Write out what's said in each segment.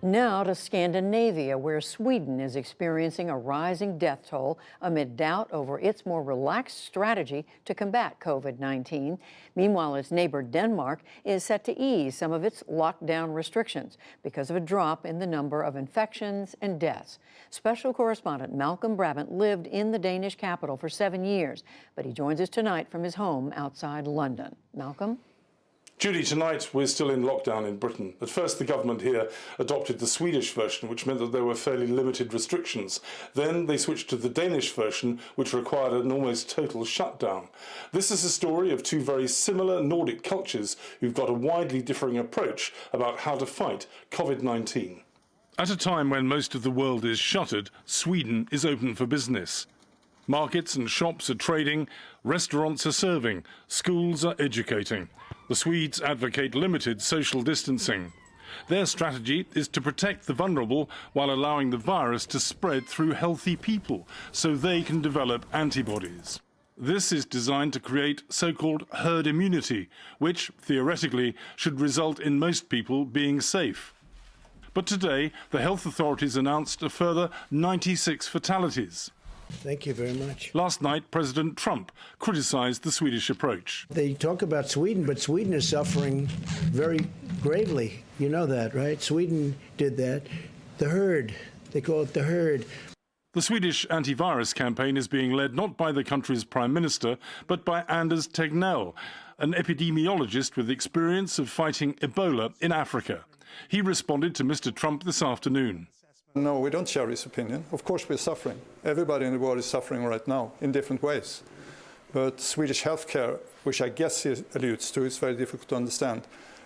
Now to Scandinavia, where Sweden is experiencing a rising death toll amid doubt over its more relaxed strategy to combat COVID-19. Meanwhile, its neighbor Denmark is set to ease some of its lockdown restrictions because of a drop in the number of infections and deaths. Special correspondent Malcolm Brabant lived in the Danish capital for 7 years, but he joins us tonight from his home outside London. Malcolm? Judy, tonight we're still in lockdown in Britain. At first the government here adopted the Swedish version, which meant that there were fairly limited restrictions. Then they switched to the Danish version, which required an almost total shutdown. This is a story of two very similar Nordic cultures who've got a widely differing approach about how to fight COVID-19. At a time when most of the world is shuttered, Sweden is open for business. Markets and shops are trading, restaurants are serving, schools are educating. The Swedes advocate limited social distancing. Their strategy is to protect the vulnerable while allowing the virus to spread through healthy people so they can develop antibodies. This is designed to create so-called herd immunity, which, theoretically, should result in most people being safe. But today, the health authorities announced a further 96 fatalities. Thank you very much. Last night, President Trump criticized the Swedish approach. They talk about Sweden, but Sweden is suffering very gravely. You know that, right? Sweden did that. The herd, they call it the herd. The Swedish antivirus campaign is being led not by the country's prime minister, but by Anders Tegnell, an epidemiologist with experience of fighting Ebola in Africa. He responded to Mr. Trump this afternoon. No, we don't share his opinion. Of course we're suffering. Everybody in the world is suffering right now in different ways. But Swedish healthcare, which I guess he alludes to, is very difficult to understand,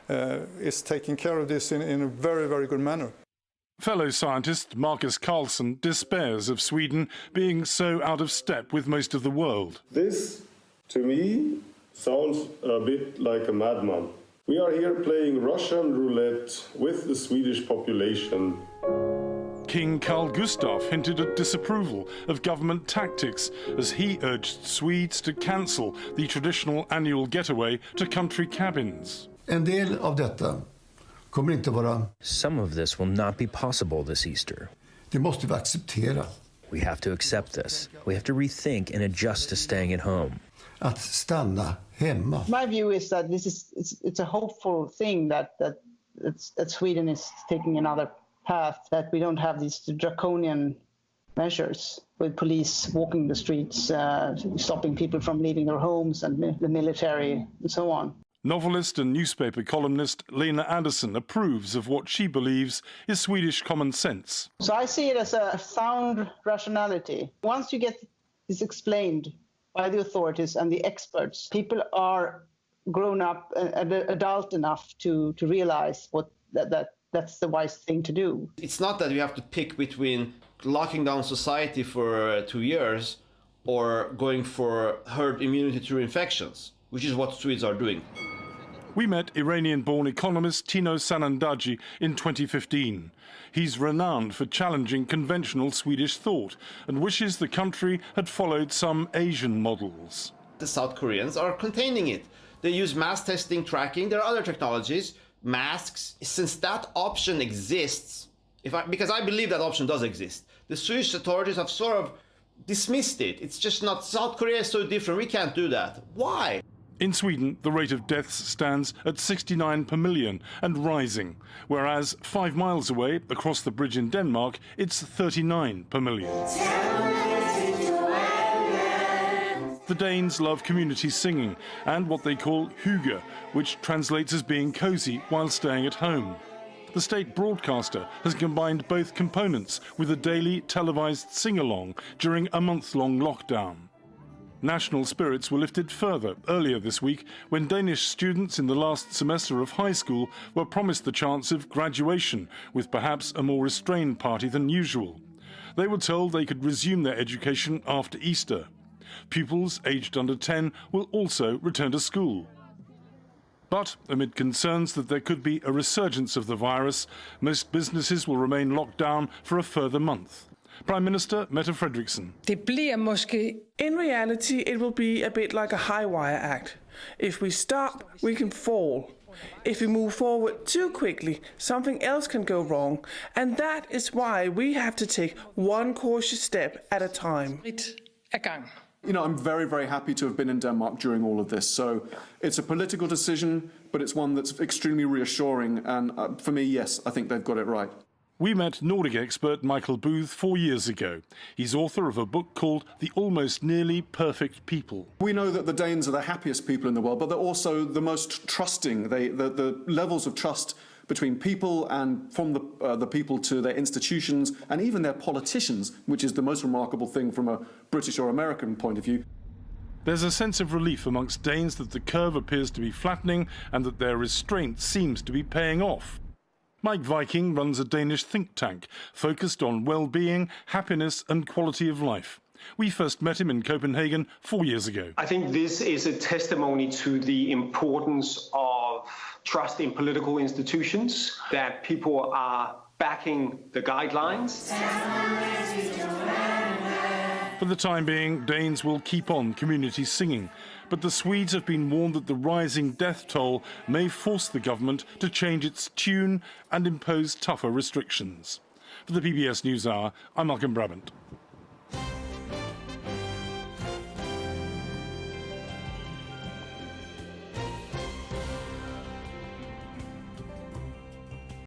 is taking care of this in a very, very good manner. Fellow scientist Marcus Carlsson despairs of Sweden being so out of step with most of the world. This, to me, sounds a bit like a madman. We are here playing Russian roulette with the Swedish population. King Carl Gustaf hinted at disapproval of government tactics as he urged Swedes to cancel the traditional annual getaway to country cabins. En del av detta kommer inte vara. Some of this will not be possible this Easter. Det måste vi acceptera. We have to accept this. We have to rethink and adjust to staying at home. Att stanna hemma. My view is that it's a hopeful thing that Sweden is taking another path, that we don't have these draconian measures with police walking the streets, stopping people from leaving their homes, and the military and so on. Novelist and newspaper columnist Lena Andersson approves of what she believes is Swedish common sense. So I see it as a sound rationality. Once you get this explained by the authorities and the experts, people are grown up and adult enough to realize that's the wise thing to do. It's not that you have to pick between locking down society for 2 years or going for herd immunity through infections, which is what Swedes are doing. We met Iranian-born economist Tino Sanandaji in 2015. He's renowned for challenging conventional Swedish thought and wishes the country had followed some Asian models. The South Koreans are containing it. They use mass testing, tracking. There are other technologies, masks. Since that option exists, because I believe that option does exist, the Swedish authorities have sort of dismissed it. It's just not. South Korea is so different. We can't do that. Why? In Sweden, the rate of deaths stands at 69 per million and rising, whereas 5 miles away, across the bridge in Denmark, it's 39 per million. The Danes love community singing and what they call hygge, which translates as being cosy while staying at home. The state broadcaster has combined both components with a daily televised sing-along during a month-long lockdown. National spirits were lifted further earlier this week when Danish students in the last semester of high school were promised the chance of graduation with perhaps a more restrained party than usual. They were told they could resume their education after Easter. Pupils aged under 10 will also return to school. But amid concerns that there could be a resurgence of the virus, most businesses will remain locked down for a further month. Prime Minister Mette Frederiksen. In reality, it will be a bit like a high wire act. If we stop, we can fall. If we move forward too quickly, something else can go wrong. And that is why we have to take one cautious step at a time. You know, I'm very, very happy to have been in Denmark during all of this. So it's a political decision, but it's one that's extremely reassuring. And for me, yes, I think they've got it right. We met Nordic expert Michael Booth 4 years ago. He's author of a book called The Almost Nearly Perfect People. We know that the Danes are the happiest people in the world, but they're also the most trusting. The levels of trust between people and from the people to their institutions and even their politicians, which is the most remarkable thing from a British or American point of view. There's a sense of relief amongst Danes that the curve appears to be flattening and that their restraint seems to be paying off. Mike Viking runs a Danish think tank focused on well-being, happiness and quality of life. We first met him in Copenhagen 4 years ago. I think this is a testimony to the importance of trust in political institutions, that people are backing the guidelines. For the time being, Danes will keep on community singing, but the Swedes have been warned that the rising death toll may force the government to change its tune and impose tougher restrictions. For the PBS NewsHour, I'm Malcolm Brabant.